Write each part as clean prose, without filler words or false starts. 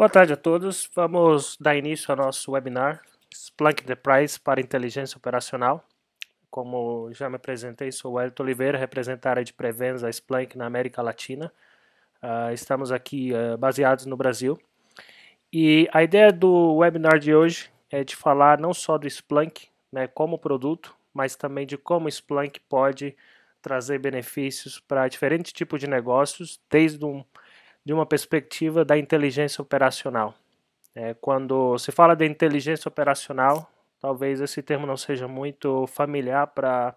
Boa tarde a todos. Vamos dar início ao nosso webinar Splunk Enterprise para Inteligência Operacional. Como já me apresentei, sou o Wellington Oliveira, represento a área de pré-vendas da Splunk na América Latina. Estamos aqui baseados no Brasil. E a ideia do webinar de hoje é de falar não só do Splunk, né, como produto, mas também de como o Splunk pode trazer benefícios para diferentes tipos de negócios, desde de uma perspectiva da inteligência operacional. Quando se fala de inteligência operacional, talvez esse termo não seja muito familiar para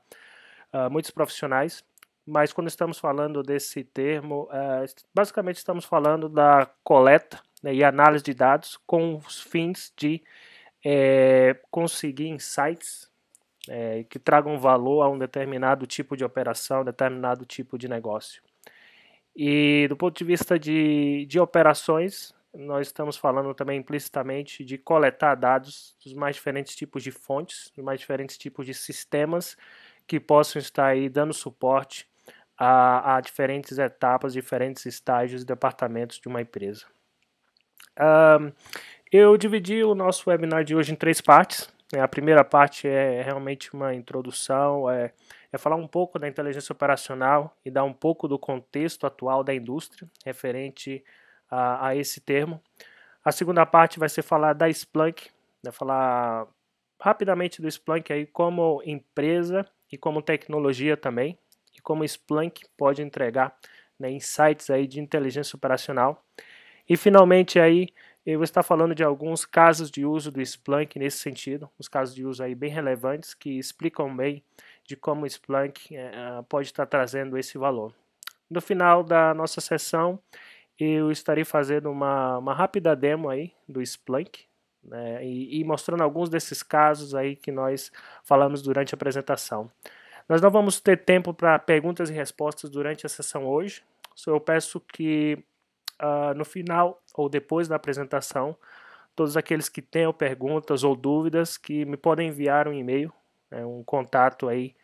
muitos profissionais, mas quando estamos falando desse termo, basicamente estamos falando da coleta, né, e análise de dados com os fins de conseguir insights que tragam valor a um determinado tipo de operação, determinado tipo de negócio. E do ponto de vista de operações, nós estamos falando também implicitamente de coletar dados dos mais diferentes tipos de fontes, dos mais diferentes tipos de sistemas que possam estar aí dando suporte a diferentes etapas, diferentes estágios e departamentos de uma empresa. Eu dividi o nosso webinar de hoje em 3 partes. A primeira parte é realmente uma introdução, é falar um pouco da inteligência operacional e dar um pouco do contexto atual da indústria referente a esse termo. A segunda parte vai ser falar da Splunk, né, falar rapidamente do Splunk aí como empresa e como tecnologia também, e como o Splunk pode entregar, né, insights aí de inteligência operacional. E finalmente aí eu vou estar falando de alguns casos de uso do Splunk nesse sentido, uns casos de uso aí bem relevantes que explicam bem de como o Splunk pode estar trazendo esse valor. No final da nossa sessão, eu estarei fazendo uma rápida demo aí do Splunk, né, e mostrando alguns desses casos aí que nós falamos durante a apresentação. Nós não vamos ter tempo para perguntas e respostas durante a sessão hoje, eu peço que no final ou depois da apresentação, todos aqueles que tenham perguntas ou dúvidas que me podem enviar um e-mail, um contato aí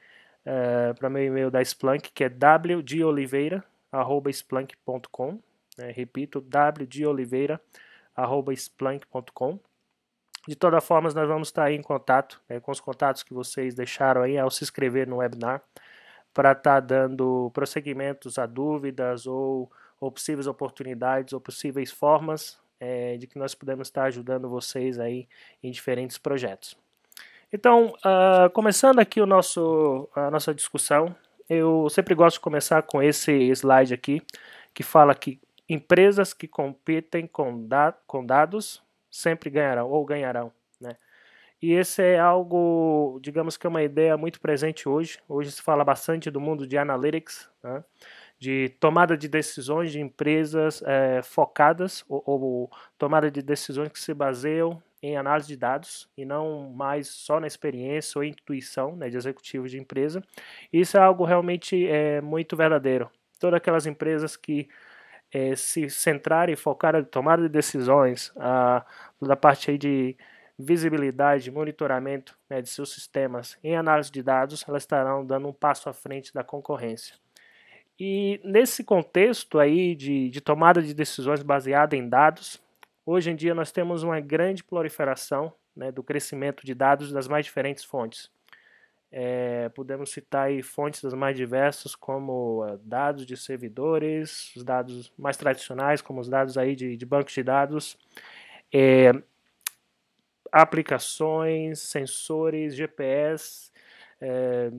para meu e-mail da Splunk, que é wdoliveira@splunk.com. Repito, wdoliveira@splunk.com. De todas formas, nós vamos estar aí em contato com os contatos que vocês deixaram aí ao se inscrever no webinar, para estar dando prosseguimentos a dúvidas ou possíveis oportunidades ou possíveis formas de que nós podemos estar ajudando vocês aí em diferentes projetos. Então, começando aqui a nossa discussão, eu sempre gosto de começar com esse slide aqui, que fala que empresas que competem com dados sempre ganharão ou ganharão, né? E esse é algo, digamos que é uma ideia muito presente hoje. Hoje se fala bastante do mundo de analytics, né? De tomada de decisões de empresas focadas ou tomada de decisões que se baseiam em análise de dados e não mais só na experiência ou intuição, né, de executivos de empresa. Isso é algo realmente muito verdadeiro. Todas aquelas empresas que se centrarem e focarem em tomada de decisões da parte aí de visibilidade, monitoramento, né, de seus sistemas em análise de dados, elas estarão dando um passo à frente da concorrência. E nesse contexto aí de tomada de decisões baseada em dados, hoje em dia nós temos uma grande proliferação, né, do crescimento de dados das mais diferentes fontes. Podemos citar aí fontes das mais diversas, como dados de servidores, os dados mais tradicionais, como os dados aí de bancos de dados, aplicações, sensores, GPS,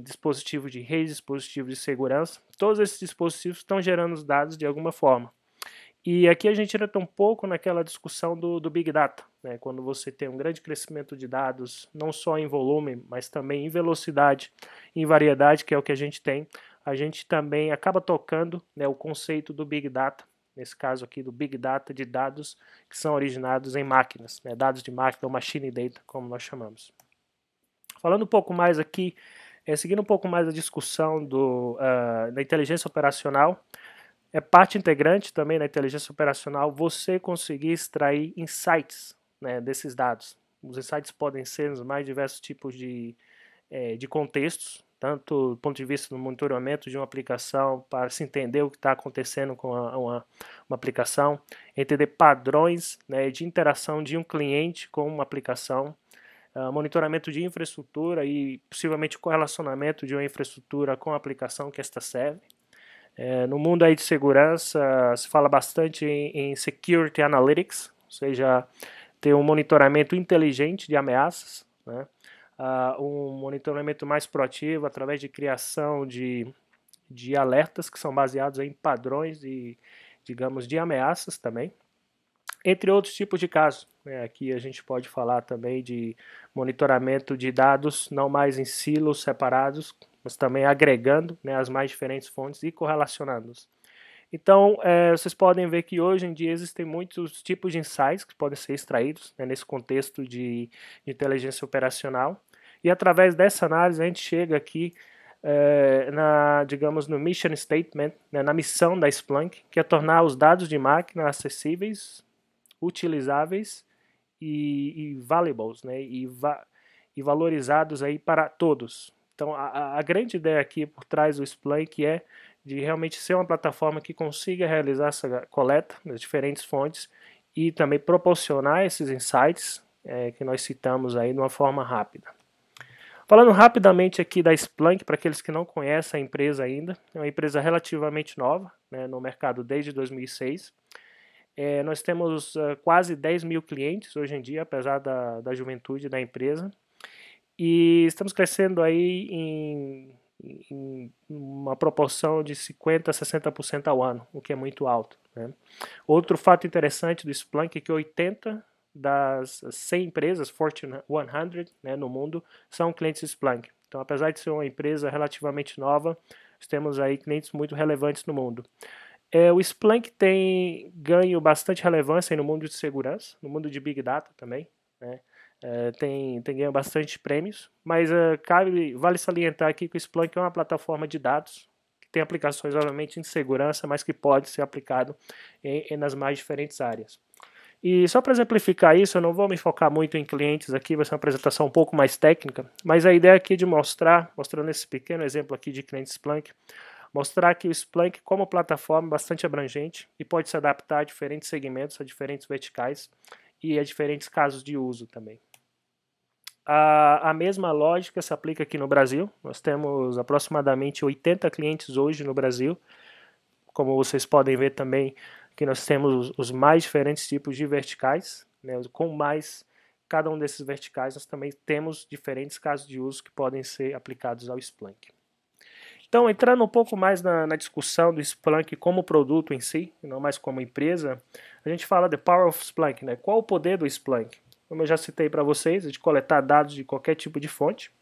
dispositivos de rede, dispositivos de segurança. Todos esses dispositivos estão gerando os dados de alguma forma. E aqui a gente entra um pouco naquela discussão do Big Data, né? Quando você tem um grande crescimento de dados, não só em volume, mas também em velocidade, em variedade, que é o que a gente também acaba tocando, né, o conceito do Big Data, nesse caso aqui do Big Data de dados que são originados em máquinas, né, dados de máquina ou machine data, como nós chamamos. Falando um pouco mais aqui, seguindo um pouco mais a discussão da inteligência operacional, é parte integrante também da inteligência operacional você conseguir extrair insights, né, desses dados. Os insights podem ser nos mais diversos tipos de contextos, tanto do ponto de vista do monitoramento de uma aplicação, para se entender o que está acontecendo com uma aplicação, entender padrões, né, de interação de um cliente com uma aplicação, monitoramento de infraestrutura e possivelmente correlacionamento de uma infraestrutura com a aplicação que esta serve. No mundo aí de segurança, se fala bastante em Security Analytics, ou seja, ter um monitoramento inteligente de ameaças, né? Um monitoramento mais proativo através de criação de alertas que são baseados em padrões e, digamos, de ameaças também, entre outros tipos de casos. Aqui a gente pode falar também de monitoramento de dados não mais em silos separados, mas também agregando, né, as mais diferentes fontes e correlacionando-os. Então, vocês podem ver que hoje em dia existem muitos tipos de insights que podem ser extraídos, né, nesse contexto de inteligência operacional. E através dessa análise a gente chega aqui, digamos, no mission statement, né, na missão da Splunk, que é tornar os dados de máquina acessíveis, utilizáveis e valuables, né, e valorizados aí para todos. Então, a grande ideia aqui por trás do Splunk é de realmente ser uma plataforma que consiga realizar essa coleta das diferentes fontes e também proporcionar esses insights que nós citamos aí de uma forma rápida. Falando rapidamente aqui da Splunk, para aqueles que não conhecem a empresa ainda, é uma empresa relativamente nova, né, no mercado desde 2006. Nós temos quase 10 mil clientes hoje em dia, apesar da juventude da empresa, e estamos crescendo aí em uma proporção de 50% a 60% ao ano, o que é muito alto, né? Outro fato interessante do Splunk é que 80 das 100 empresas, Fortune 100, né, no mundo, são clientes Splunk. Então, apesar de ser uma empresa relativamente nova, temos aí clientes muito relevantes no mundo. O Splunk tem ganho bastante relevância no mundo de segurança, no mundo de Big Data também, né? Tem ganho bastante prêmios, mas vale salientar aqui que o Splunk é uma plataforma de dados que tem aplicações, obviamente, em segurança, mas que pode ser aplicado nas mais diferentes áreas. E só para exemplificar isso, eu não vou me focar muito em clientes aqui, vai ser uma apresentação um pouco mais técnica, mas a ideia aqui é de mostrando esse pequeno exemplo aqui de cliente Splunk, mostrar que o Splunk como plataforma é bastante abrangente e pode se adaptar a diferentes segmentos, a diferentes verticais e a diferentes casos de uso também. A mesma lógica se aplica aqui no Brasil. Nós temos aproximadamente 80 clientes hoje no Brasil. Como vocês podem ver também, que nós temos os mais diferentes tipos de verticais, né? Com mais cada um desses verticais, nós também temos diferentes casos de uso que podem ser aplicados ao Splunk. Então, entrando um pouco mais na discussão do Splunk como produto em si, não mais como empresa, a gente fala The Power of Splunk, né? Qual o poder do Splunk? Como eu já citei para vocês, de coletar dados de qualquer tipo de fonte,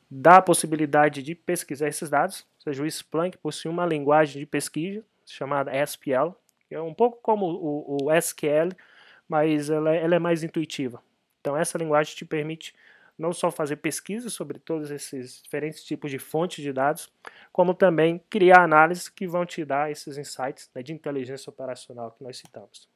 dá a possibilidade de pesquisar esses dados, ou seja, o Splunk possui uma linguagem de pesquisa chamada SPL, que é um pouco como o SQL, mas ela é mais intuitiva. Então essa linguagem te permite não só fazer pesquisa sobre todos esses diferentes tipos de fontes de dados, como também criar análises que vão te dar esses insights, né, de inteligência operacional que nós citamos.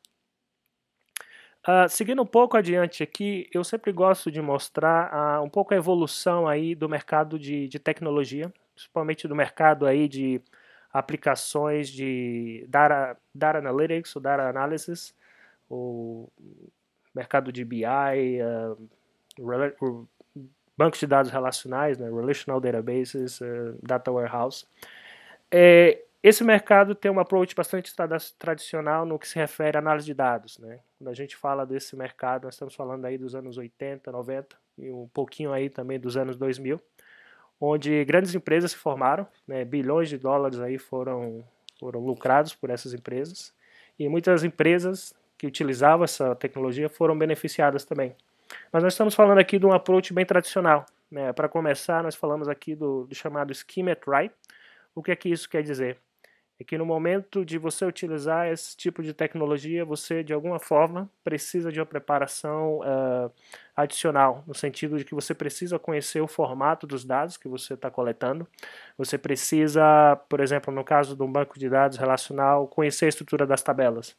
Seguindo um pouco adiante aqui, eu sempre gosto de mostrar um pouco a evolução aí do mercado de tecnologia, principalmente do mercado aí de aplicações de data analytics ou data analysis, o mercado de BI, bancos de dados relacionais, né, relational databases, data warehouse. Esse mercado tem um approach bastante tradicional no que se refere à análise de dados, né? Quando a gente fala desse mercado, nós estamos falando aí dos anos 80, 90 e um pouquinho aí também dos anos 2000, onde grandes empresas se formaram, né? Bilhões de dólares aí foram lucrados por essas empresas, e muitas empresas que utilizavam essa tecnologia foram beneficiadas também. Mas nós estamos falando aqui de um approach bem tradicional, né? Para começar, nós falamos aqui do chamado Scheme at Write. O que é que isso quer dizer? É que no momento de você utilizar esse tipo de tecnologia, você de alguma forma precisa de uma preparação adicional, no sentido de que você precisa conhecer o formato dos dados que você está coletando, você precisa, por exemplo, no caso de um banco de dados relacional, conhecer a estrutura das tabelas.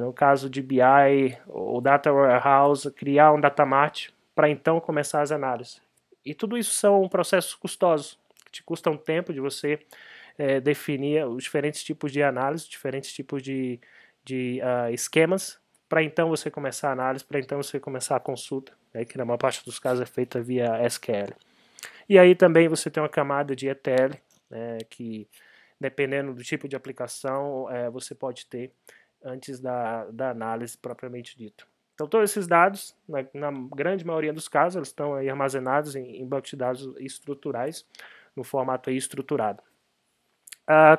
No caso de BI ou Data Warehouse, criar um data mart para então começar as análises. E tudo isso são processos custosos. te custa um tempo de você definir os diferentes tipos de análise, diferentes tipos de esquemas, para então você começar a análise, para então você começar a consulta, né, que na maior parte dos casos é feita via SQL. E aí também você tem uma camada de ETL, né, que dependendo do tipo de aplicação, você pode ter antes da análise propriamente dita. Então todos esses dados, na grande maioria dos casos, eles estão aí armazenados em bancos de dados estruturais, no formato aí estruturado.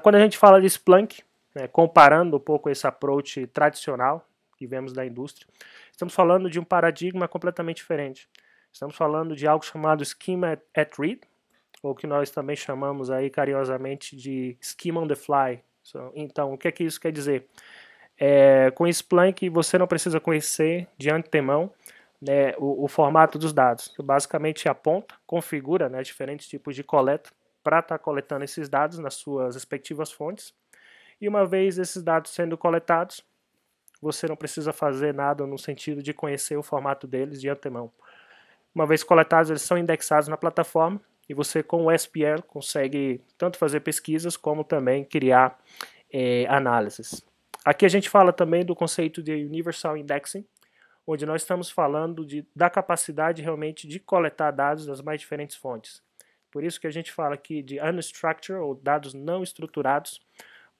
Quando a gente fala de Splunk, né, comparando um pouco esse approach tradicional que vemos da indústria, estamos falando de um paradigma completamente diferente. Estamos falando de algo chamado Schema at Read, ou que nós também chamamos aí carinhosamente de Schema on the Fly. Então, o que é que isso quer dizer? Com Splunk, você não precisa conhecer de antemão, né, o formato dos dados. Você basicamente aponta, configura, né, diferentes tipos de coleta para estar coletando esses dados nas suas respectivas fontes. E uma vez esses dados sendo coletados, você não precisa fazer nada no sentido de conhecer o formato deles de antemão. Uma vez coletados, eles são indexados na plataforma e você, com o SPL, consegue tanto fazer pesquisas como também criar análises. Aqui a gente fala também do conceito de Universal Indexing, onde nós estamos falando da capacidade realmente de coletar dados das mais diferentes fontes. Por isso que a gente fala aqui de unstructured, ou dados não estruturados,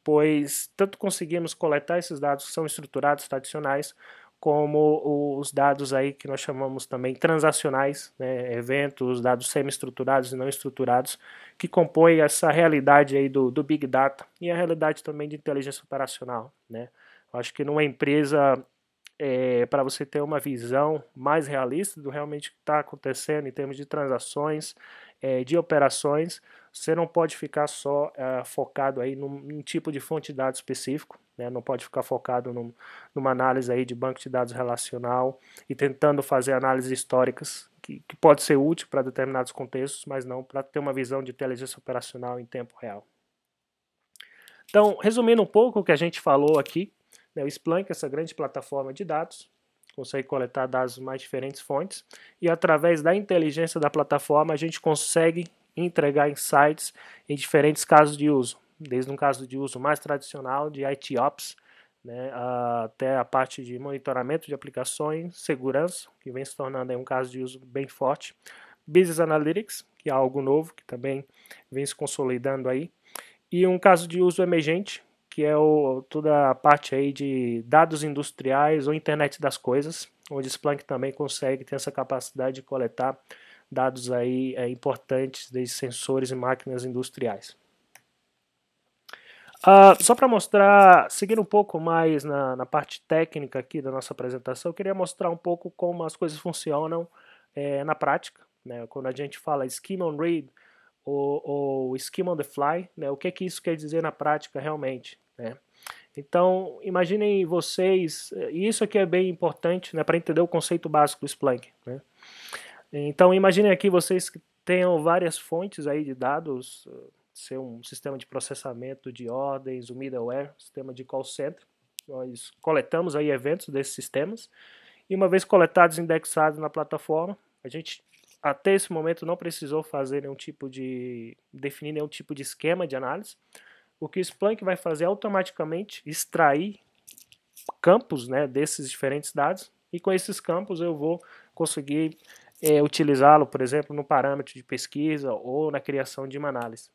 pois tanto conseguimos coletar esses dados que são estruturados, tradicionais, como os dados aí que nós chamamos também transacionais, né, eventos, dados semi-estruturados e não estruturados, que compõem essa realidade aí do Big Data e a realidade também de inteligência operacional, né. Acho que numa empresa, para você ter uma visão mais realista do realmente que está acontecendo em termos de transações, de operações, você não pode ficar só focado aí num tipo de fonte de dados específico, né? Não pode ficar focado numa análise aí de banco de dados relacional e tentando fazer análises históricas, que pode ser útil para determinados contextos, mas não para ter uma visão de inteligência operacional em tempo real. Então, resumindo um pouco o que a gente falou aqui, né, o Splunk, essa grande plataforma de dados, consegue coletar dados de mais diferentes fontes e através da inteligência da plataforma a gente consegue entregar insights em diferentes casos de uso, desde um caso de uso mais tradicional de IT Ops, né, até a parte de monitoramento de aplicações, segurança, que vem se tornando aí um caso de uso bem forte, Business Analytics, que é algo novo, que também vem se consolidando aí, e um caso de uso emergente, que é toda a parte aí de dados industriais ou internet das coisas, onde o Splunk também consegue ter essa capacidade de coletar dados aí importantes, desde sensores e máquinas industriais. Só para mostrar, seguindo um pouco mais na parte técnica aqui da nossa apresentação, eu queria mostrar um pouco como as coisas funcionam na prática, né? Quando a gente fala Schema on Read ou Schema on the Fly, né? O que isso quer dizer na prática realmente, né? Então, imaginem vocês, e isso aqui é bem importante, né, para entender o conceito básico do Splunk, né? Então, imaginem aqui vocês que tenham várias fontes aí de dados, ser um sistema de processamento de ordens, o middleware, sistema de call center. Nós coletamos aí eventos desses sistemas e uma vez coletados e indexados na plataforma, a gente até esse momento não precisou fazer definir nenhum tipo de esquema de análise. O que o Splunk vai fazer é automaticamente extrair campos, né, desses diferentes dados e com esses campos eu vou conseguir utilizá-lo, por exemplo, no parâmetro de pesquisa ou na criação de uma análise.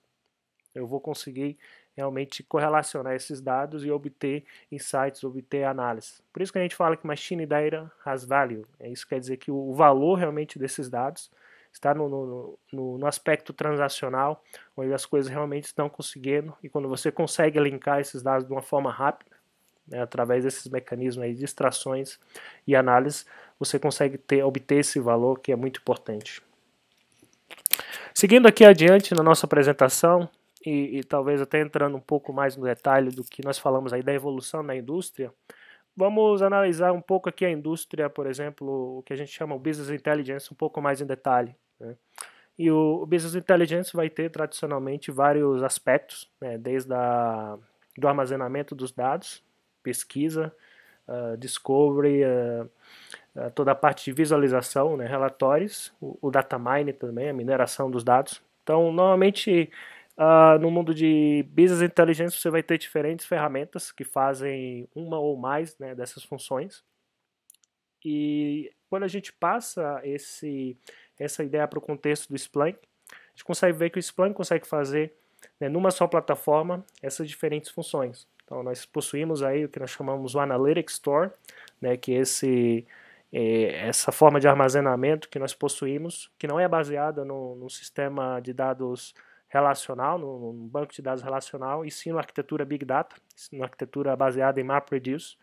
Eu vou conseguir realmente correlacionar esses dados e obter insights, obter análise. Por isso que a gente fala que Machine Data has value. Isso quer dizer que o valor realmente desses dados está no aspecto transacional, onde as coisas realmente estão conseguindo, e quando você consegue linkar esses dados de uma forma rápida, né, através desses mecanismos aí de extrações e análise, você consegue obter esse valor que é muito importante. Seguindo aqui adiante na nossa apresentação, e talvez até entrando um pouco mais no detalhe do que nós falamos aí da evolução na indústria, vamos analisar um pouco aqui a indústria, por exemplo, o que a gente chama o Business Intelligence, um pouco mais em detalhe, né? E o Business Intelligence vai ter tradicionalmente vários aspectos, né, desde do armazenamento dos dados, pesquisa, discovery, toda a parte de visualização, né, relatórios, o data mining também, a mineração dos dados, Então, normalmente, no mundo de Business Intelligence, você vai ter diferentes ferramentas que fazem uma ou mais, né, dessas funções. E quando a gente passa essa ideia para o contexto do Splunk, a gente consegue ver que o Splunk consegue fazer, né, numa só plataforma, essas diferentes funções. Então, nós possuímos aí o que nós chamamos o Analytics Store, né, que é essa forma de armazenamento que nós possuímos, que não é baseada no sistema de dados relacional, no banco de dados relacional, e sim na arquitetura Big Data, na arquitetura baseada em MapReduce,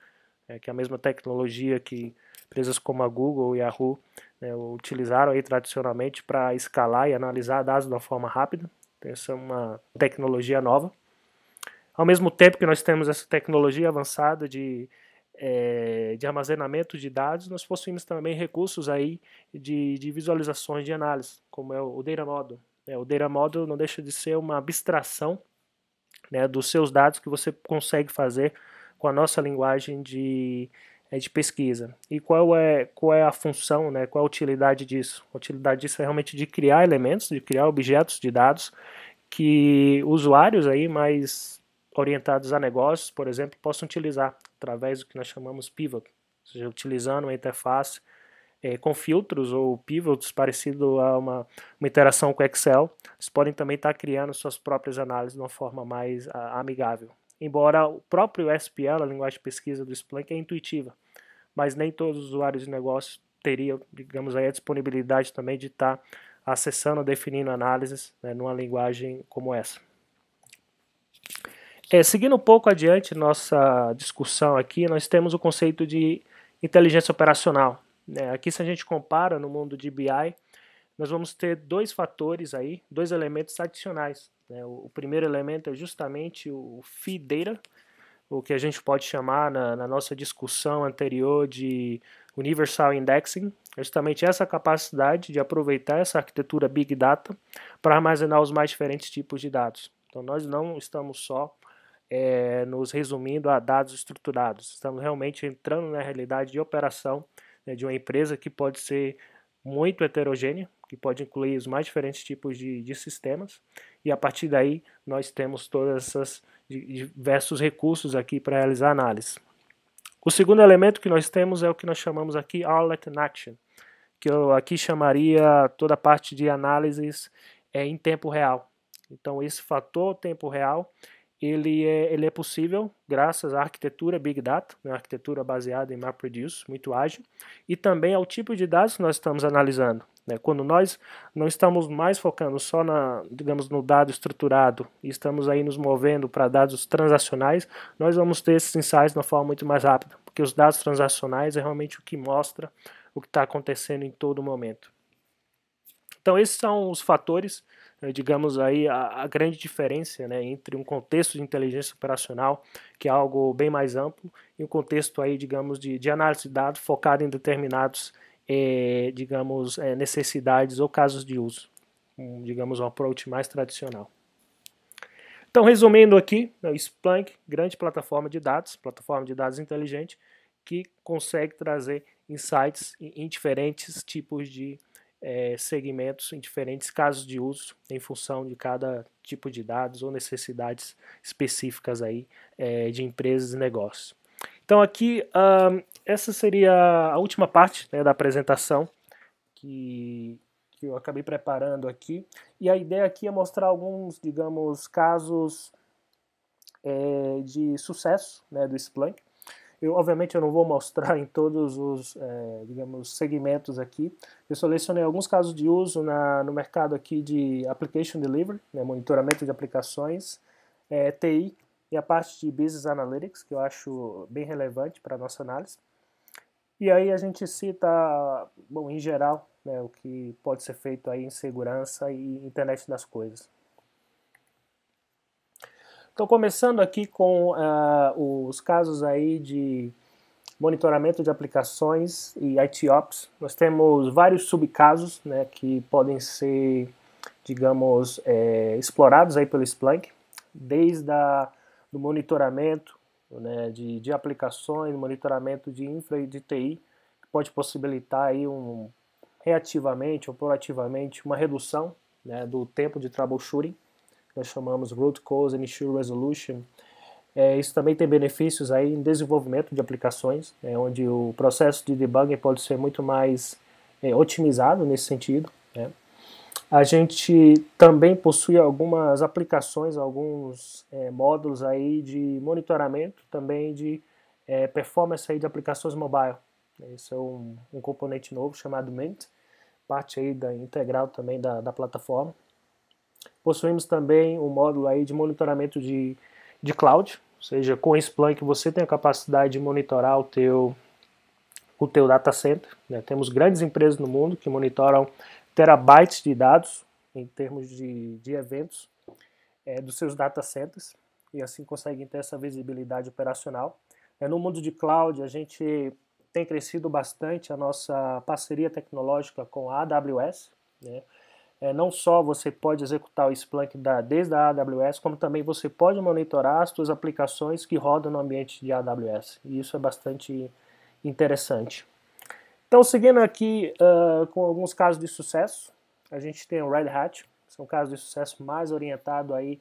que é a mesma tecnologia que empresas como a Google e a Yahoo, né, utilizaram aí tradicionalmente para escalar e analisar dados de uma forma rápida. Então, essa é uma tecnologia nova. Ao mesmo tempo que nós temos essa tecnologia avançada de armazenamento de dados, nós possuímos também recursos aí de visualizações de análise, como é o Data Model. O Data Model não deixa de ser uma abstração, né, dos seus dados que você consegue fazer com a nossa linguagem de pesquisa. E qual é a função, né, qual a utilidade disso? A utilidade disso é realmente de criar elementos, de criar objetos de dados que usuários aí mais orientados a negócios, por exemplo, possam utilizar através do que nós chamamos pivot, ou seja, utilizando uma interface com filtros ou pivots parecido a uma interação com Excel. Vocês podem também estar criando suas próprias análises de uma forma mais amigável. Embora o próprio SPL, a linguagem de pesquisa do Splunk, é intuitiva, mas nem todos os usuários de negócio teriam, digamos aí, a disponibilidade também de estar acessando, definindo análises, né, numa linguagem como essa. Seguindo um pouco adiante nossa discussão aqui, nós temos o conceito de inteligência operacional. Aqui, se a gente compara no mundo de BI, nós vamos ter dois fatores aí, dois elementos adicionais. O primeiro elemento é justamente o feed data, o que a gente pode chamar na nossa discussão anterior de Universal Indexing, justamente essa capacidade de aproveitar essa arquitetura Big Data para armazenar os mais diferentes tipos de dados. Então, nós não estamos só nos resumindo a dados estruturados, estamos realmente entrando na realidade de operação, né, de uma empresa que pode ser muito heterogênea, que pode incluir os mais diferentes tipos de sistemas, e a partir daí nós temos todas essas diversos recursos aqui para realizar análise. O segundo elemento que nós temos é o que nós chamamos aqui Outlet in Action, que eu aqui chamaria toda a parte de análises em tempo real. Então, esse fator tempo real, ele é possível graças à arquitetura Big Data, uma arquitetura baseada em MapReduce, muito ágil, e também ao tipo de dados que nós estamos analisando. Quando nós não estamos mais focando só digamos, no dado estruturado e estamos aí nos movendo para dados transacionais, nós vamos ter esses insights de uma forma muito mais rápida, porque os dados transacionais é realmente o que mostra o que está acontecendo em todo momento. Então, esses são os fatores, digamos aí, a grande diferença, né, entre um contexto de inteligência operacional, que é algo bem mais amplo, e um contexto aí, digamos, de análise de dados focado em determinados, digamos, necessidades ou casos de uso, digamos, um approach mais tradicional. Então, resumindo aqui, o Splunk, grande plataforma de dados inteligente, que consegue trazer insights em diferentes tipos de segmentos, em diferentes casos de uso, em função de cada tipo de dados ou necessidades específicas aí de empresas e negócios. Então aqui, essa seria a última parte, né, da apresentação que eu acabei preparando aqui. E a ideia aqui é mostrar alguns, digamos, casos de sucesso, né, do Splunk. Obviamente eu não vou mostrar em todos os, digamos, segmentos aqui. Eu selecionei alguns casos de uso no mercado aqui de Application Delivery, né, monitoramento de aplicações, TI e a parte de Business Analytics, que eu acho bem relevante para a nossa análise. E aí a gente cita, bom, em geral, né, o que pode ser feito aí em segurança e internet das coisas. Então, começando aqui com os casos aí de monitoramento de aplicações e IT Ops, nós temos vários subcasos, né, que podem ser, digamos, explorados aí pelo Splunk, desde do monitoramento, né, de aplicações, monitoramento de infra e de TI, que pode possibilitar aí reativamente ou proativamente uma redução né, do tempo de troubleshooting, nós chamamos Root Cause and Issue Resolution. Isso também tem benefícios aí em desenvolvimento de aplicações, onde o processo de debugging pode ser muito mais otimizado nesse sentido, né. A gente também possui algumas aplicações, alguns módulos aí de monitoramento, também de performance aí de aplicações mobile. Isso é um componente novo chamado Mint, parte aí integral também da plataforma. Possuímos também um módulo aí de monitoramento de cloud, ou seja, com o Splunk você tem a capacidade de monitorar o teu data center, né? Temos grandes empresas no mundo que monitoram terabytes de dados em termos de eventos dos seus data centers e assim conseguem ter essa visibilidade operacional. No mundo de cloud a gente tem crescido bastante a nossa parceria tecnológica com a AWS, né? Não só você pode executar o Splunk desde a AWS, como também você pode monitorar as suas aplicações que rodam no ambiente de AWS. E isso é bastante interessante. Então, seguindo aqui com alguns casos de sucesso, a gente tem o Red Hat, são casos de sucesso mais orientado aí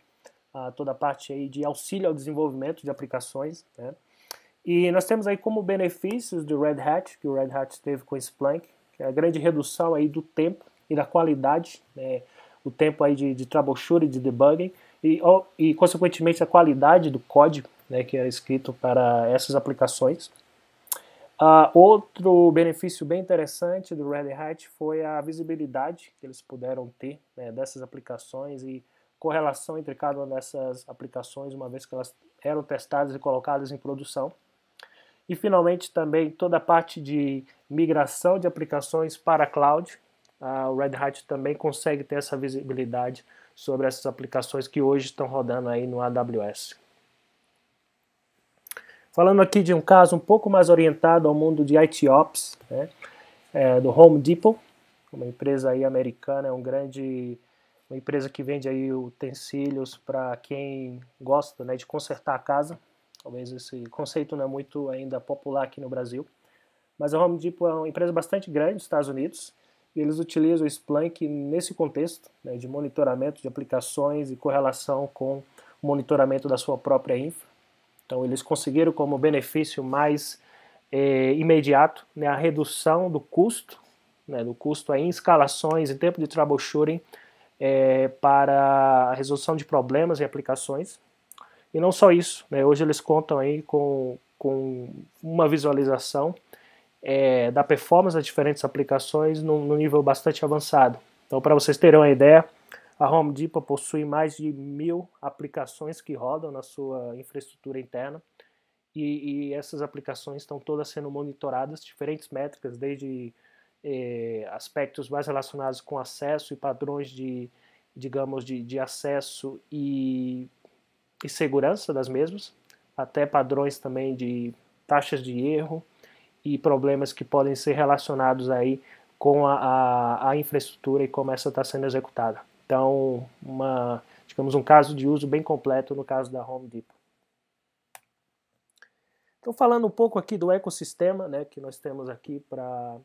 a toda a parte aí de auxílio ao desenvolvimento de aplicações, né? E nós temos aí como benefícios do Red Hat, que o Red Hat teve com o Splunk, que é a grande redução aí do tempo e da qualidade, né? O tempo aí de troubleshooting, de debugging e consequentemente a qualidade do código, né, que é escrito para essas aplicações. Outro benefício bem interessante do Red Hat foi a visibilidade que eles puderam ter, né, dessas aplicações e correlação entre cada uma dessas aplicações, uma vez que elas eram testadas e colocadas em produção. E finalmente também toda a parte de migração de aplicações para a cloud. O Red Hat também consegue ter essa visibilidade sobre essas aplicações que hoje estão rodando aí no AWS. Falando aqui de um caso um pouco mais orientado ao mundo de IT Ops, né, do Home Depot, uma empresa aí americana, uma empresa que vende aí utensílios para quem gosta, né, de consertar a casa. Talvez esse conceito não é muito ainda popular aqui no Brasil, mas a Home Depot é uma empresa bastante grande nos Estados Unidos e eles utilizam o Splunk nesse contexto, né, de monitoramento de aplicações e correlação com o monitoramento da sua própria infra. Então eles conseguiram como benefício mais imediato, né, a redução do custo, né, em escalações, em tempo de troubleshooting para a resolução de problemas e aplicações. E não só isso, né, hoje eles contam aí com uma visualização da performance das diferentes aplicações num nível bastante avançado. Então, para vocês terem uma ideia, a Home Depot possui mais de 1000 aplicações que rodam na sua infraestrutura interna e essas aplicações estão todas sendo monitoradas, diferentes métricas, desde aspectos mais relacionados com acesso e padrões digamos, de acesso e segurança das mesmas, até padrões também de taxas de erro e problemas que podem ser relacionados aí com a infraestrutura e como essa está sendo executada. Então, digamos, um caso de uso bem completo no caso da Home Depot. Então, falando um pouco aqui do ecossistema, né, que nós temos aqui para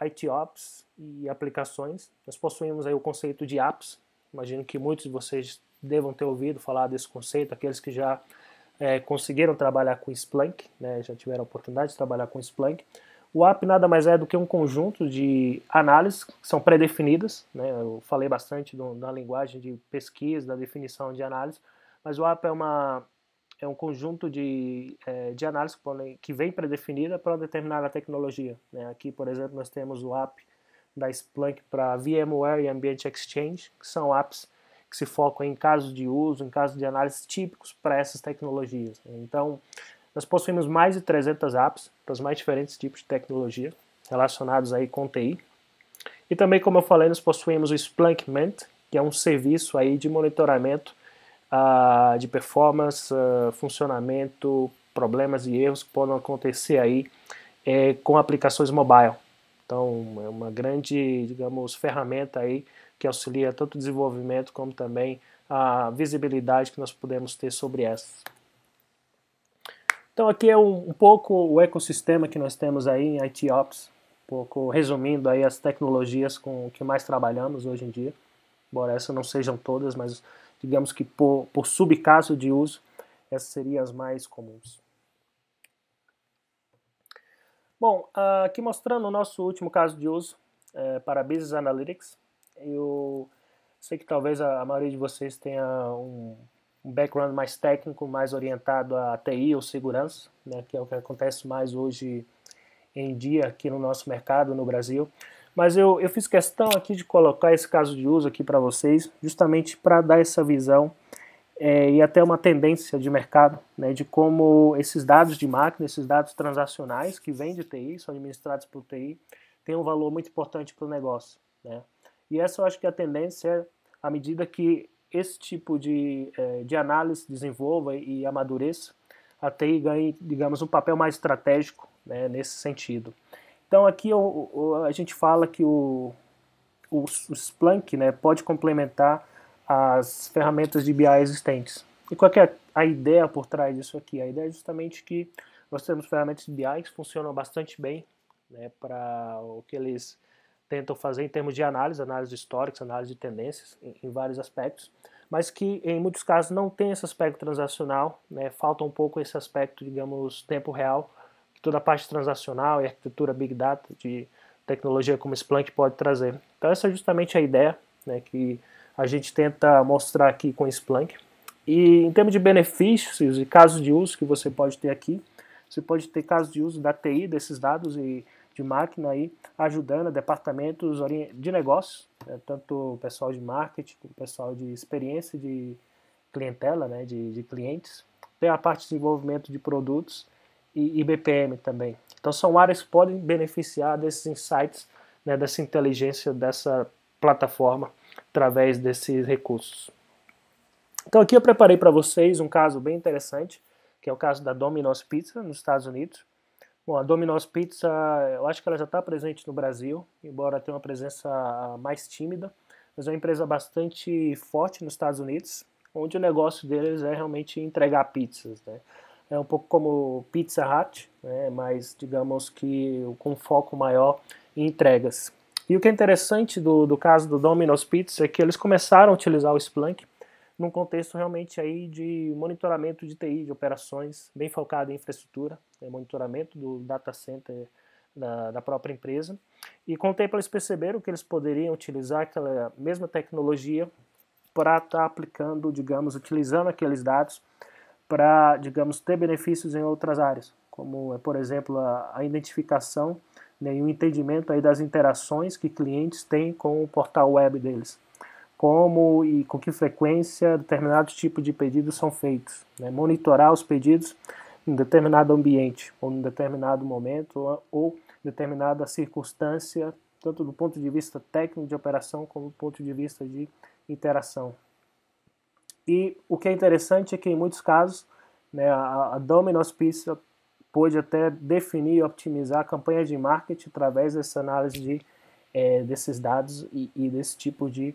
IT Ops e aplicações, nós possuímos aí o conceito de apps. Imagino que muitos de vocês devam ter ouvido falar desse conceito, aqueles que já conseguiram trabalhar com Splunk, né, já tiveram a oportunidade de trabalhar com Splunk. O app nada mais é do que um conjunto de análises que são pré-definidas, né, eu falei bastante na linguagem de pesquisa, da definição de análise, mas o app é um conjunto de análise que vem pré-definida para uma determinada tecnologia, né. Aqui, por exemplo, nós temos o app da Splunk para VMware e Ambient Exchange, que são apps que se focam em casos de uso, em casos de análise típicos para essas tecnologias. Então, nós possuímos mais de 300 apps para os mais diferentes tipos de tecnologia relacionados aí com TI. E também, como eu falei, nós possuímos o Splunk Mint, que é um serviço aí de monitoramento de performance, funcionamento, problemas e erros que podem acontecer aí com aplicações mobile. Então, é uma grande, digamos, ferramenta aí que auxilia tanto o desenvolvimento como também a visibilidade que nós podemos ter sobre essas. Então, aqui é um pouco o ecossistema que nós temos aí em IT Ops. pouco resumindo aí as tecnologias com que mais trabalhamos hoje em dia, embora essas não sejam todas, mas digamos que por subcaso de uso, essas seriam as mais comuns. Bom, aqui mostrando o nosso último caso de uso para Business Analytics. Eu sei que talvez a maioria de vocês tenha um background mais técnico, mais orientado a TI ou segurança, né, que é o que acontece mais hoje em dia aqui no nosso mercado, no Brasil. Mas eu fiz questão aqui de colocar esse caso de uso aqui para vocês, justamente para dar essa visão e até uma tendência de mercado, né, de como esses dados de máquina, esses dados transacionais que vêm de TI, são administrados por TI, têm um valor muito importante para o negócio, né? E essa eu acho que a tendência é, à medida que esse tipo de análise desenvolva e amadureça, a TI ganhe, digamos, um papel mais estratégico, né, nesse sentido. Então aqui a gente fala que o Splunk, né, pode complementar as ferramentas de BI existentes. E qual que é a ideia por trás disso aqui? A ideia é justamente que nós temos ferramentas de BI que funcionam bastante bem, né, para o que eles tentam fazer em termos de análise históricas, análise de tendências, em vários aspectos, mas que em muitos casos não tem esse aspecto transacional, né, falta um pouco esse aspecto, digamos, tempo real, que toda a parte transacional e arquitetura Big Data de tecnologia como Splunk pode trazer. Então essa é justamente a ideia, né, que a gente tenta mostrar aqui com o Splunk. E em termos de benefícios e casos de uso que você pode ter aqui, você pode ter casos de uso da TI, desses dados e de máquina aí, ajudando departamentos de negócios, né, tanto o pessoal de marketing, como o pessoal de experiência de clientela, né, de clientes. Tem a parte de desenvolvimento de produtos e BPM também. Então são áreas que podem beneficiar desses insights, né, dessa inteligência, dessa plataforma, através desses recursos. Então aqui eu preparei para vocês um caso bem interessante, que é o caso da Domino's Pizza, nos Estados Unidos. Bom, a Domino's Pizza, eu acho que ela já está presente no Brasil, embora tenha uma presença mais tímida, mas é uma empresa bastante forte nos Estados Unidos, onde o negócio deles é realmente entregar pizzas, né? É um pouco como Pizza Hut, né, mas digamos que com foco maior em entregas. E o que é interessante do caso do Domino's Pizza é que eles começaram a utilizar o Splunk num contexto realmente aí de monitoramento de TI, de operações, bem focado em infraestrutura, monitoramento do data center da própria empresa. E com o tempo eles perceberam que eles poderiam utilizar aquela mesma tecnologia para estar aplicando, digamos, utilizando aqueles dados para, digamos, ter benefícios em outras áreas, como, por exemplo, a identificação, né, e o entendimento aí das interações que clientes têm com o portal web deles, como e com que frequência determinados tipos de pedidos são feitos, né, monitorar os pedidos em determinado ambiente, ou em determinado momento, ou determinada circunstância, tanto do ponto de vista técnico de operação, como do ponto de vista de interação. E o que é interessante é que em muitos casos, né, a Domino's Pizza pôde até definir e optimizar a campanha de marketing através dessa análise desses dados e desse tipo de,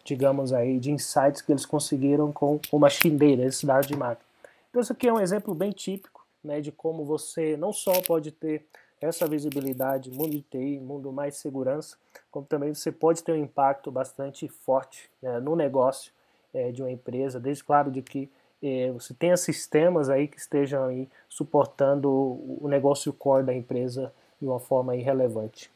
digamos aí, de insights que eles conseguiram com o machine data, esses dados de marketing. Então isso aqui é um exemplo bem típico, né, de como você não só pode ter essa visibilidade, mundo de TI, mundo mais segurança, como também você pode ter um impacto bastante forte, né, no negócio de uma empresa, desde claro de que você tenha sistemas aí que estejam aí suportando o negócio core da empresa de uma forma aí relevante.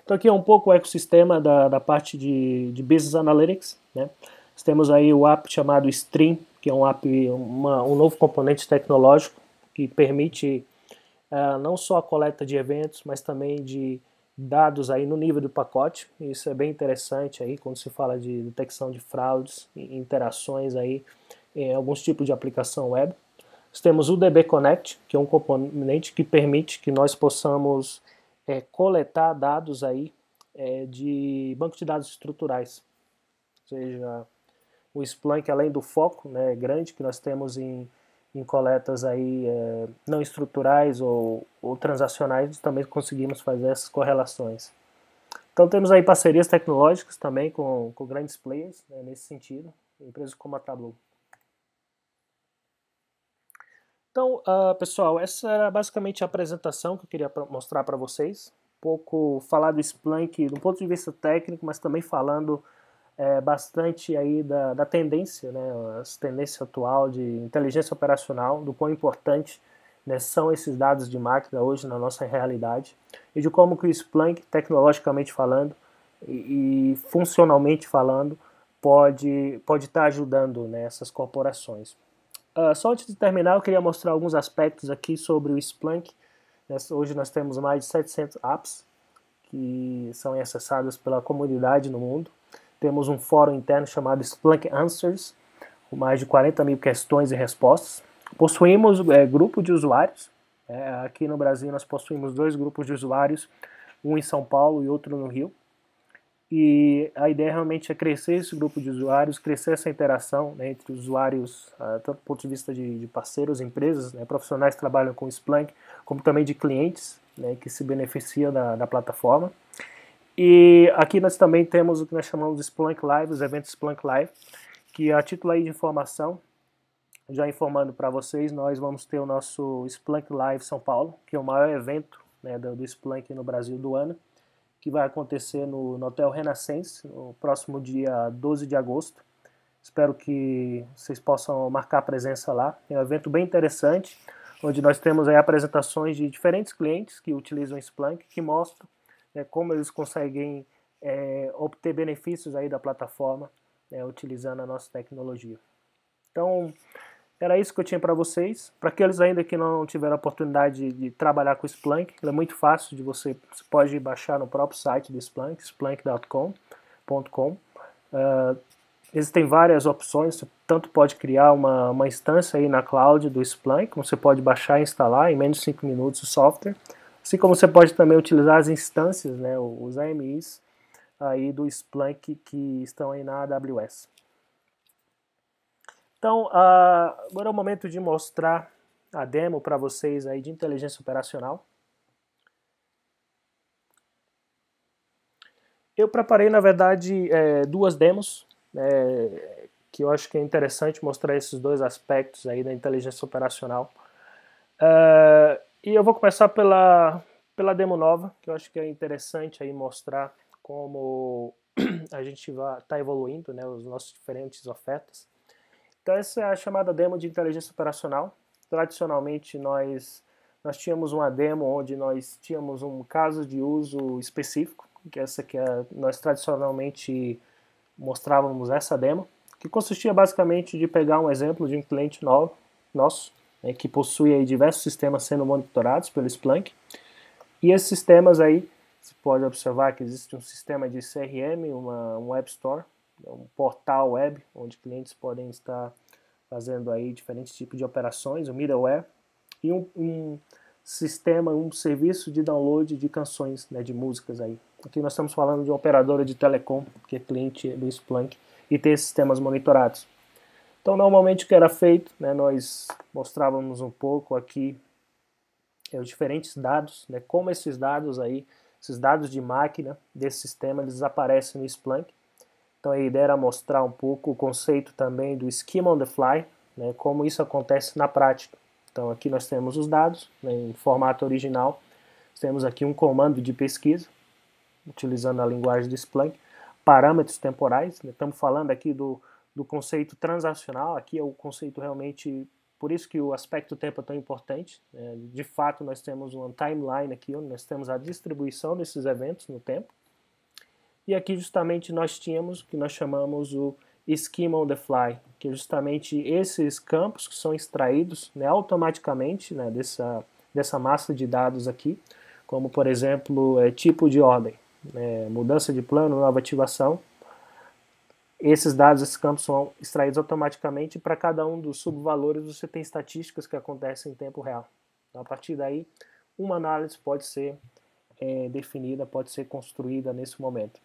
Então aqui é um pouco o ecossistema da parte de Business Analytics, né? Nós temos aí o app chamado Stream, que é um app, um novo componente tecnológico que permite não só a coleta de eventos, mas também de dados aí no nível do pacote. Isso é bem interessante aí quando se fala de detecção de fraudes e interações aí em alguns tipos de aplicação web. Nós temos o DB Connect, que é um componente que permite que nós possamos coletar dados aí de banco de dados estruturais. Ou seja, o Splunk, além do foco, né, grande que nós temos em coletas aí não estruturais ou transacionais, também conseguimos fazer essas correlações. Então temos aí parcerias tecnológicas também com grandes players, né, nesse sentido, empresas como a Tableau. Então, pessoal, essa era basicamente a apresentação que eu queria mostrar para vocês. Um pouco falar do Splunk do ponto de vista técnico, mas também falando bastante aí da tendência, né, as tendências atual de inteligência operacional, do quão importante, né, são esses dados de máquina hoje na nossa realidade, e de como que o Splunk, tecnologicamente falando e funcionalmente falando, pode estar ajudando, né, essas corporações. Só antes de terminar, eu queria mostrar alguns aspectos aqui sobre o Splunk. Hoje nós temos mais de 700 apps que são acessadas pela comunidade no mundo. Temos um fórum interno chamado Splunk Answers, com mais de 40 mil questões e respostas. Possuímos grupo de usuários. Aqui no Brasil nós possuímos 2 grupos de usuários, um em São Paulo e outro no Rio. E a ideia realmente é crescer esse grupo de usuários, crescer essa interação, né, entre usuários, tanto do ponto de vista de parceiros, empresas, né, profissionais que trabalham com Splunk, como também de clientes, né, que se beneficiam da plataforma. E aqui nós também temos o que nós chamamos de Splunk Live, os eventos Splunk Live, que a título aí de informação, já informando para vocês, nós vamos ter o nosso Splunk Live São Paulo, que é o maior evento, né, do Splunk no Brasil do ano, que vai acontecer no Hotel Renascença, no próximo dia 12 de agosto. Espero que vocês possam marcar presença lá. É um evento bem interessante, onde nós temos aí apresentações de diferentes clientes que utilizam Splunk, que mostram, né, como eles conseguem obter benefícios aí da plataforma, né, utilizando a nossa tecnologia. Então, era isso que eu tinha para vocês. Para aqueles ainda que não tiveram a oportunidade de trabalhar com o Splunk, ele é muito fácil de você pode baixar no próprio site do Splunk, splunk.com. Existem várias opções, você tanto pode criar uma instância aí na cloud do Splunk, como você pode baixar e instalar em menos de 5 minutos o software, assim como você pode também utilizar as instâncias, né, os AMIs aí do Splunk que estão aí na AWS. Então, agora é o momento de mostrar a demo para vocês aí de inteligência operacional. Eu preparei, na verdade, 2 demos, que eu acho que é interessante mostrar esses 2 aspectos aí da inteligência operacional. E eu vou começar pela demo nova, que eu acho que é interessante aí mostrar como a gente está evoluindo, né, os nossos diferentes ofertas. Então essa é a chamada demo de inteligência operacional. Tradicionalmente nós tínhamos uma demo onde nós tínhamos um caso de uso específico, que essa que nós tradicionalmente mostrávamos essa demo, que consistia basicamente de pegar um exemplo de um cliente nosso, né, que possui aí diversos sistemas sendo monitorados pelo Splunk, e esses sistemas aí, você pode observar que existe um sistema de CRM, um Web Store, um portal web, onde clientes podem estar fazendo aí diferentes tipos de operações, um middleware, e um sistema, um serviço de download de canções, né, de músicas aí. Aqui nós estamos falando de uma operadora de telecom, que é cliente do Splunk, e tem esses sistemas monitorados. Então, normalmente o que era feito, né, nós mostrávamos um pouco aqui os diferentes dados, né, como esses dados aí, esses dados de máquina desse sistema, eles aparecem no Splunk. Então a ideia era mostrar um pouco o conceito também do Schema on the Fly, né, como isso acontece na prática. Então aqui nós temos os dados, né, em formato original, temos aqui um comando de pesquisa, utilizando a linguagem do Splunk, parâmetros temporais, né, estamos falando aqui do conceito transacional, aqui é o conceito realmente, por isso que o aspecto tempo é tão importante, né, de fato nós temos uma timeline aqui, onde nós temos a distribuição desses eventos no tempo, e aqui justamente nós tínhamos o que nós chamamos o Schema on the Fly, que é justamente esses campos que são extraídos, né, automaticamente, né, dessa massa de dados aqui, como por exemplo tipo de ordem, mudança de plano, nova ativação. Esses dados, esses campos são extraídos automaticamente, e para cada um dos subvalores você tem estatísticas que acontecem em tempo real. Então, a partir daí, uma análise pode ser definida, pode ser construída nesse momento.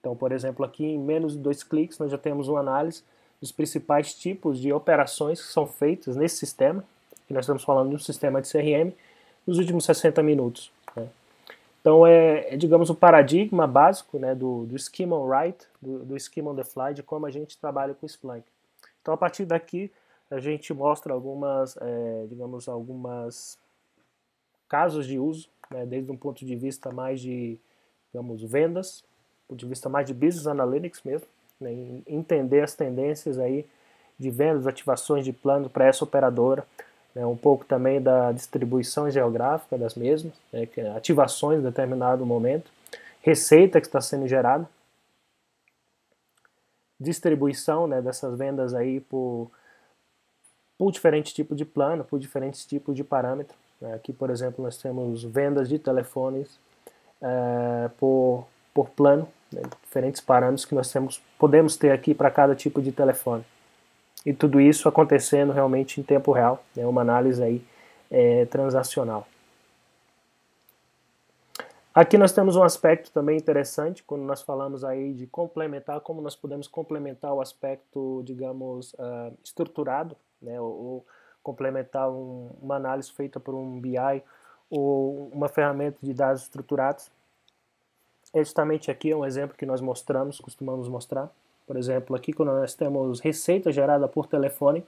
Então, por exemplo, aqui em menos de 2 cliques nós já temos uma análise dos principais tipos de operações que são feitas nesse sistema, que nós estamos falando de um sistema de CRM, nos últimos 60 minutos. Né? Então, digamos, o paradigma básico, né, do Schema on Write, do Schema on the Fly, de como a gente trabalha com o Splunk. Então, a partir daqui, a gente mostra digamos, algumas casos de uso, né, desde um ponto de vista mais de, digamos, vendas, do ponto de vista mais de business analytics mesmo, né, entender as tendências aí de vendas, ativações de plano para essa operadora, né, um pouco também da distribuição geográfica das mesmas, né, ativações em determinado momento, receita que está sendo gerada, distribuição, né, dessas vendas aí por diferentes tipos de plano, por diferentes tipos de parâmetro. Aqui, por exemplo, nós temos vendas de telefones por plano, né, diferentes parâmetros que nós podemos ter aqui para cada tipo de telefone. E tudo isso acontecendo realmente em tempo real, né, uma análise aí transacional. Aqui nós temos um aspecto também interessante, quando nós falamos aí de complementar, como nós podemos complementar o aspecto, digamos, estruturado, né, ou complementar uma análise feita por um BI ou uma ferramenta de dados estruturados. É justamente aqui um exemplo que nós costumamos mostrar. Por exemplo, aqui quando nós temos receita gerada por telefone,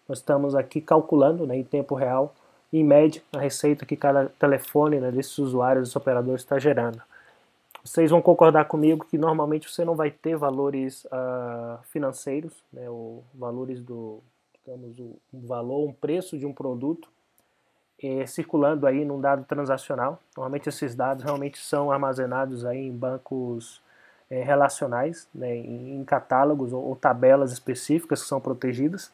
nós estamos aqui calculando, né, em tempo real, em média, a receita que cada telefone, né, desses usuários, desses operadores está gerando. Vocês vão concordar comigo que normalmente você não vai ter valores financeiros, né, ou valores digamos, um valor, um preço de um produto circulando aí num dado transacional. Normalmente esses dados realmente são armazenados aí em bancos relacionais, né, em catálogos ou tabelas específicas que são protegidas.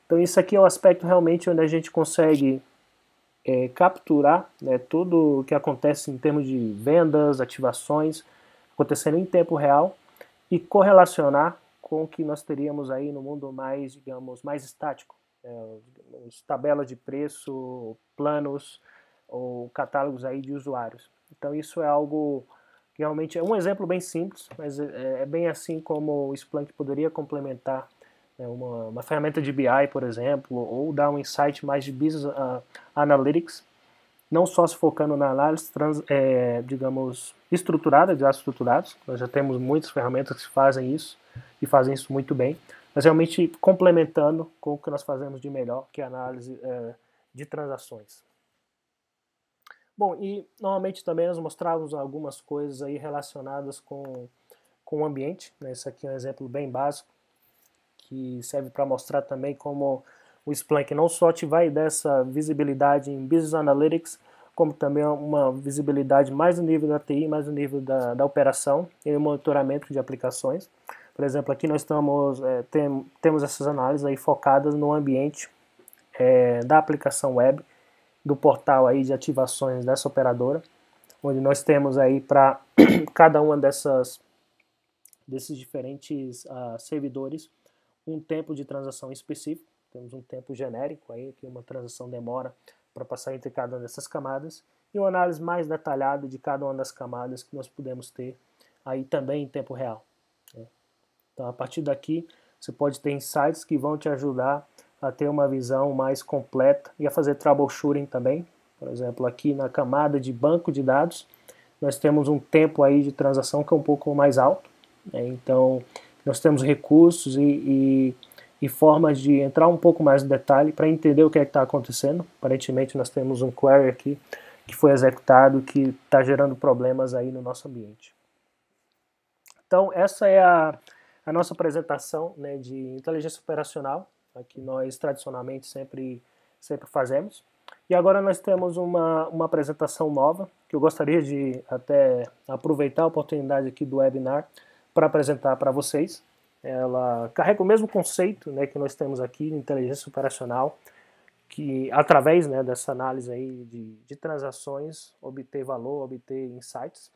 Então isso aqui é o aspecto realmente onde a gente consegue capturar, né, tudo o que acontece em termos de vendas, ativações, acontecendo em tempo real e correlacionar com o que nós teríamos aí no mundo mais, digamos, mais estático. Tabelas de preço, planos ou catálogos aí de usuários. Então isso é algo que realmente é um exemplo bem simples, mas é bem assim como o Splunk poderia complementar uma ferramenta de BI, por exemplo, ou dar um insight mais de Business Analytics, não só se focando na análise, digamos, estruturada, de dados estruturados. Nós já temos muitas ferramentas que fazem isso e fazem isso muito bem, mas realmente complementando com o que nós fazemos de melhor, que é a análise de transações. Bom, e normalmente também nós mostrávamos algumas coisas aí relacionadas com o ambiente, né? Esse aqui é um exemplo bem básico, que serve para mostrar também como o Splunk não só te vai dar essa visibilidade em Business Analytics, como também uma visibilidade mais no nível da TI, mais no nível da operação e o monitoramento de aplicações. Por exemplo, aqui nós temos essas análises aí focadas no ambiente da aplicação web, do portal aí de ativações dessa operadora, onde nós temos aí para cada uma desses diferentes servidores um tempo de transação específico. Temos um tempo genérico aí, que uma transação demora para passar entre cada uma dessas camadas, e uma análise mais detalhada de cada uma das camadas que nós podemos ter aí também em tempo real. Então, a partir daqui, você pode ter insights que vão te ajudar a ter uma visão mais completa e a fazer troubleshooting também. Por exemplo, aqui na camada de banco de dados, nós temos um tempo aí de transação que é um pouco mais alto, né? Então, nós temos recursos e formas de entrar um pouco mais no detalhe para entender o que é que está acontecendo. Aparentemente, nós temos um query aqui que foi executado que está gerando problemas aí no nosso ambiente. Então, essa é a nossa apresentação, né, de inteligência operacional, que nós tradicionalmente sempre fazemos. E agora nós temos uma apresentação nova, que eu gostaria de até aproveitar a oportunidade aqui do webinar para apresentar para vocês. Ela carrega o mesmo conceito, né, que nós temos aqui de inteligência operacional, que através, né, dessa análise aí de transações, obter valor, obter insights.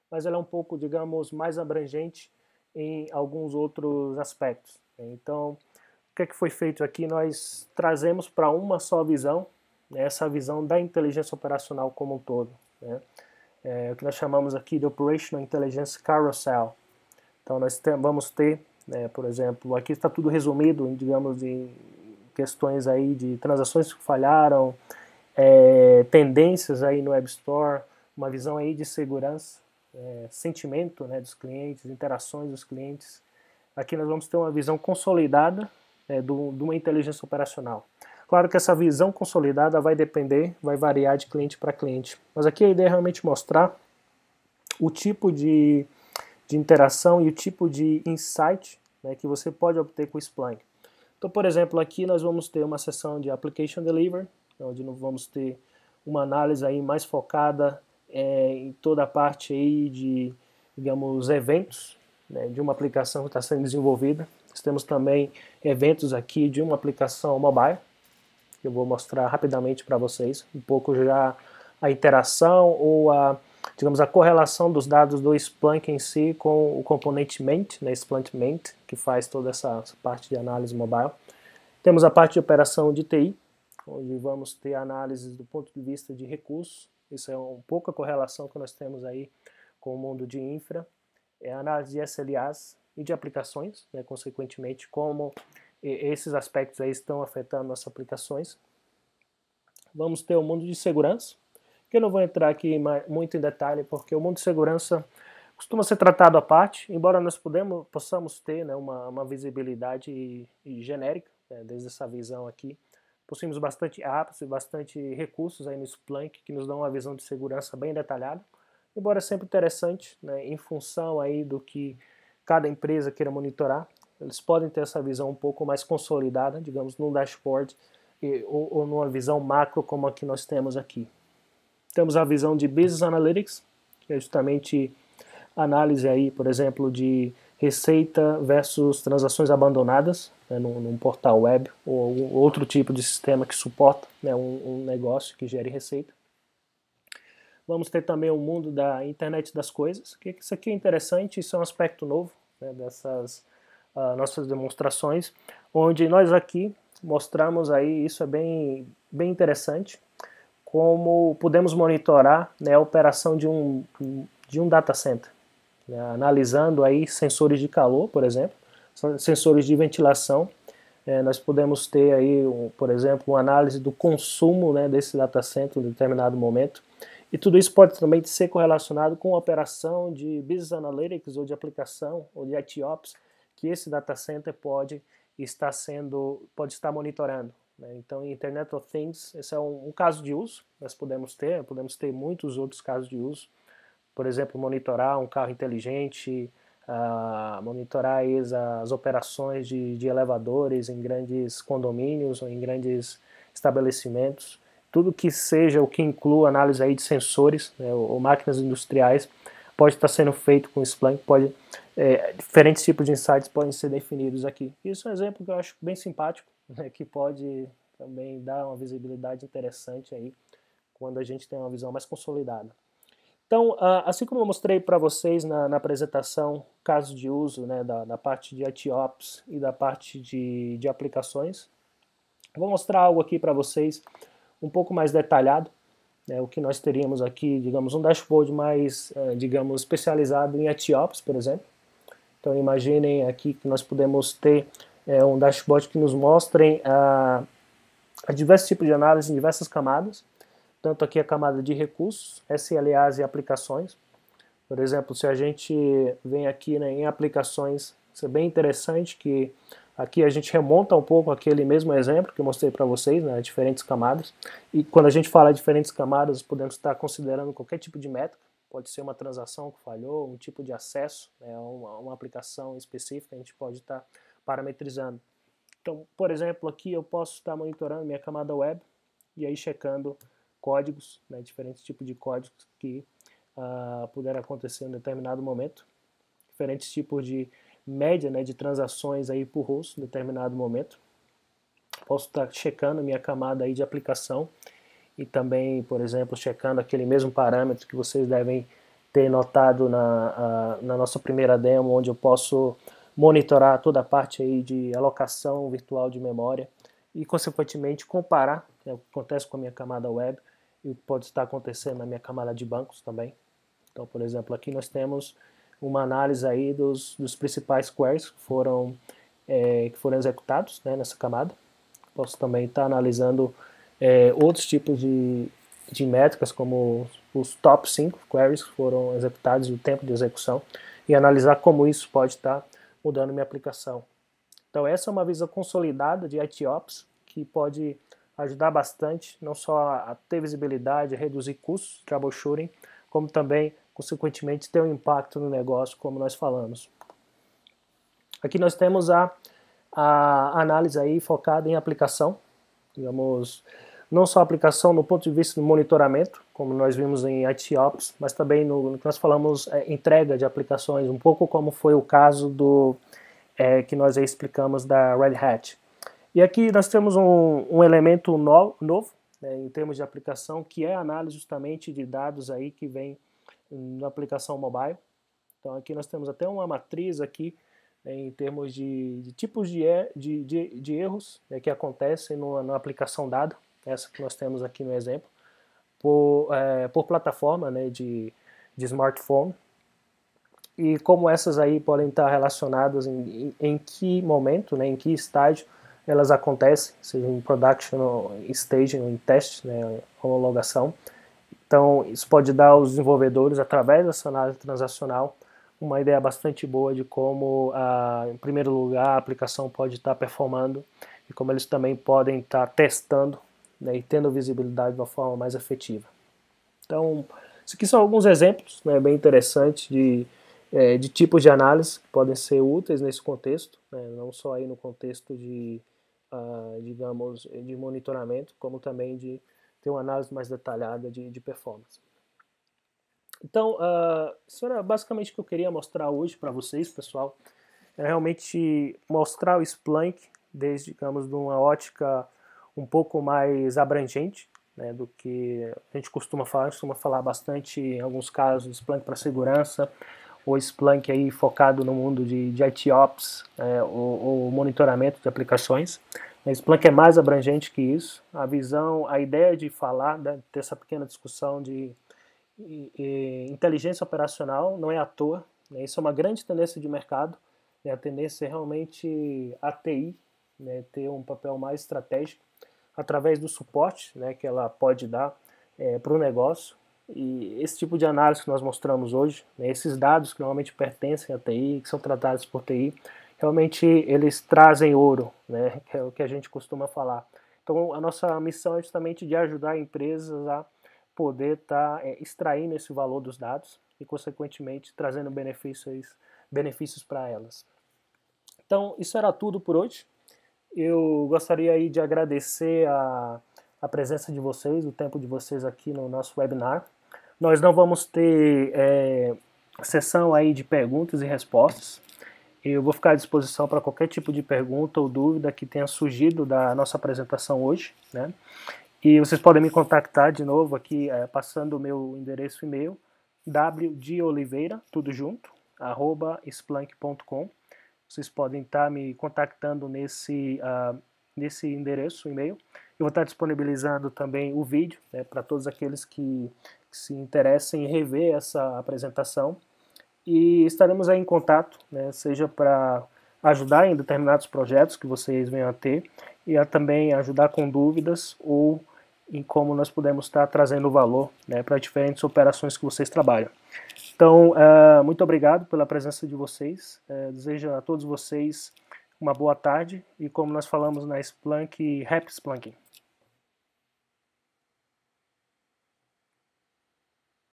Mas ela é um pouco, digamos, mais abrangente em alguns outros aspectos. Então, o que é que foi feito aqui? Nós trazemos para uma só visão, né, essa visão da inteligência operacional como um todo, né? O que nós chamamos aqui de Operational Intelligence Carousel. Então, nós vamos ter, né, por exemplo, aqui está tudo resumido, digamos, em questões aí de transações que falharam, tendências aí no Web Store, uma visão aí de segurança, sentimento, né, dos clientes, interações dos clientes. Aqui nós vamos ter uma visão consolidada de uma inteligência operacional. Claro que essa visão consolidada vai depender, vai variar de cliente para cliente. Mas aqui a ideia é realmente mostrar o tipo de interação e o tipo de insight, né, que você pode obter com o Splunk. Então, por exemplo, aqui nós vamos ter uma seção de Application Delivery, onde nós vamos ter uma análise aí mais focada em toda a parte aí de, digamos, eventos, né, de uma aplicação que está sendo desenvolvida. Nós temos também eventos aqui de uma aplicação mobile, que eu vou mostrar rapidamente para vocês, um pouco já a interação ou digamos, a correlação dos dados do Splunk em si com o componente Ment, né, Splunk Ment, que faz toda essa parte de análise mobile. Temos a parte de operação de TI, onde vamos ter análises do ponto de vista de recursos. Isso é um pouco a correlação que nós temos aí com o mundo de infra. É análise de SLAs e de aplicações, né, consequentemente, como esses aspectos aí estão afetando nossas aplicações. Vamos ter o mundo de segurança, que eu não vou entrar aqui muito em detalhe, porque o mundo de segurança costuma ser tratado à parte, embora nós possamos ter, né, uma visibilidade genérica, né, desde essa visão aqui. Possuímos bastante apps e bastante recursos aí no Splunk que nos dão uma visão de segurança bem detalhada, embora sempre interessante, né, em função aí do que cada empresa queira monitorar. Eles podem ter essa visão um pouco mais consolidada, digamos, num dashboard ou numa visão macro como a que nós temos aqui. Temos a visão de Business Analytics, que é justamente análise aí, por exemplo, de receita versus transações abandonadas, né, num portal web ou outro tipo de sistema que suporta, né, um negócio que gere receita. Vamos ter também o mundo da internet das coisas, que isso aqui é interessante, isso é um aspecto novo, né, dessas nossas demonstrações, onde nós aqui mostramos aí, isso é bem interessante, como podemos monitorar, né, a operação de um data center, né, analisando aí sensores de calor, por exemplo, sensores de ventilação. Nós podemos ter aí, por exemplo, uma análise do consumo, né, desse data center em determinado momento. E tudo isso pode também ser correlacionado com a operação de Business Analytics ou de aplicação ou de IT Ops que esse data center pode estar monitorando. Né? Então, Internet of Things, esse é um caso de uso, nós podemos ter muitos outros casos de uso. Por exemplo, monitorar um carro inteligente, monitorar as operações de elevadores em grandes condomínios ou em grandes estabelecimentos. Tudo que seja o que inclua análise aí de sensores, né, ou máquinas industriais, pode estar sendo feito com Splunk, diferentes tipos de insights podem ser definidos aqui. Isso é um exemplo que eu acho bem simpático, né, que pode também dar uma visibilidade interessante aí quando a gente tem uma visão mais consolidada. Então, assim como eu mostrei para vocês na apresentação casos de uso, né, da parte de IT Ops e da parte de aplicações, vou mostrar algo aqui para vocês um pouco mais detalhado, né, o que nós teríamos aqui, digamos, um dashboard mais, digamos, especializado em IT Ops, por exemplo. Então, imaginem aqui que nós podemos ter um dashboard que nos mostre diversos tipos de análise em diversas camadas, tanto aqui a camada de recursos, SLAs e aplicações. Por exemplo, se a gente vem aqui, né, em aplicações, isso é bem interessante que aqui a gente remonta um pouco aquele mesmo exemplo que eu mostrei para vocês, né, diferentes camadas. E quando a gente fala de diferentes camadas, podemos estar considerando qualquer tipo de métrica. Pode ser uma transação que falhou, um tipo de acesso, né, uma aplicação específica, a gente pode estar parametrizando. Então, por exemplo, aqui eu posso estar monitorando minha camada web e aí checando códigos, né, diferentes tipos de códigos que puderam acontecer em um determinado momento, diferentes tipos de média, né, de transações aí por host em determinado momento. Posso estar checando minha camada aí de aplicação e também, por exemplo, checando aquele mesmo parâmetro que vocês devem ter notado na nossa primeira demo, onde eu posso monitorar toda a parte aí de alocação virtual de memória e, consequentemente, comparar, né, o que acontece com a minha camada web e o que pode estar acontecendo na minha camada de bancos também. Então, por exemplo, aqui nós temos uma análise aí dos principais queries que foram executados, né, nessa camada. Posso também estar analisando outros tipos de métricas, como os top 5 queries que foram executados e o tempo de execução, e analisar como isso pode estar mudando minha aplicação. Então essa é uma visão consolidada de IT Ops que pode ajudar bastante, não só a ter visibilidade, a reduzir custos, troubleshooting, como também, consequentemente, ter um impacto no negócio, como nós falamos. Aqui nós temos a análise aí focada em aplicação, digamos, não só aplicação no ponto de vista do monitoramento, como nós vimos em IT Ops, mas também no que nós falamos entrega de aplicações, um pouco como foi o caso que nós explicamos da Red Hat. E aqui nós temos um elemento novo, né, em termos de aplicação, que é a análise justamente de dados aí que vem na aplicação mobile. Então aqui nós temos até uma matriz aqui, né, em termos de tipos de erros, né, que acontecem na aplicação dada, essa que nós temos aqui no exemplo, por plataforma, né, de smartphone, e como essas aí podem estar relacionadas em que momento, né, em que estágio elas acontecem, seja em production stage, ou em teste, né, homologação. Então isso pode dar aos desenvolvedores, através dessa análise transacional, uma ideia bastante boa de como, em primeiro lugar, a aplicação pode estar performando e como eles também podem estar testando, né, e tendo visibilidade de uma forma mais efetiva. Então, isso aqui são alguns exemplos, né, bem interessantes de tipos de análise que podem ser úteis nesse contexto, né, não só aí no contexto digamos, de monitoramento, como também de ter uma análise mais detalhada de performance. Então, isso era basicamente o que eu queria mostrar hoje para vocês, pessoal. É realmente mostrar o Splunk desde, digamos, de uma ótica um pouco mais abrangente, né, do que a gente costuma falar bastante, em alguns casos, Splunk para segurança, ou Splunk aí focado no mundo de IT Ops, ou monitoramento de aplicações. A Splunk é mais abrangente que isso. A ideia de falar, né, ter essa pequena discussão de inteligência operacional não é à toa, né, isso é uma grande tendência de mercado, né, a tendência é realmente a TI, né, ter um papel mais estratégico através do suporte, né, que ela pode dar para o negócio. E esse tipo de análise que nós mostramos hoje, né, esses dados que normalmente pertencem à TI, que são tratados por TI, realmente eles trazem ouro, né, que é o que a gente costuma falar. Então a nossa missão é justamente de ajudar empresas a poder estar extraindo esse valor dos dados e, consequentemente, trazendo benefícios para elas. Então, isso era tudo por hoje. Eu gostaria aí de agradecer a presença de vocês, o tempo de vocês aqui no nosso webinar. Nós não vamos ter sessão aí de perguntas e respostas. Eu vou ficar à disposição para qualquer tipo de pergunta ou dúvida que tenha surgido da nossa apresentação hoje, né? E vocês podem me contactar de novo aqui, passando o meu endereço e-mail, wdoliveira, tudo junto, @splunk.com. Vocês podem estar me contactando nesse endereço e-mail. Eu vou estar disponibilizando também o vídeo, né, para todos aqueles que se interessem em rever essa apresentação. E estaremos aí em contato, né, seja para ajudar em determinados projetos que vocês venham a ter, e também ajudar com dúvidas ou em como nós podemos estar trazendo valor, né, para diferentes operações que vocês trabalham. Então, muito obrigado pela presença de vocês. Desejo a todos vocês uma boa tarde e, como nós falamos na Splunk, Happy Splunking.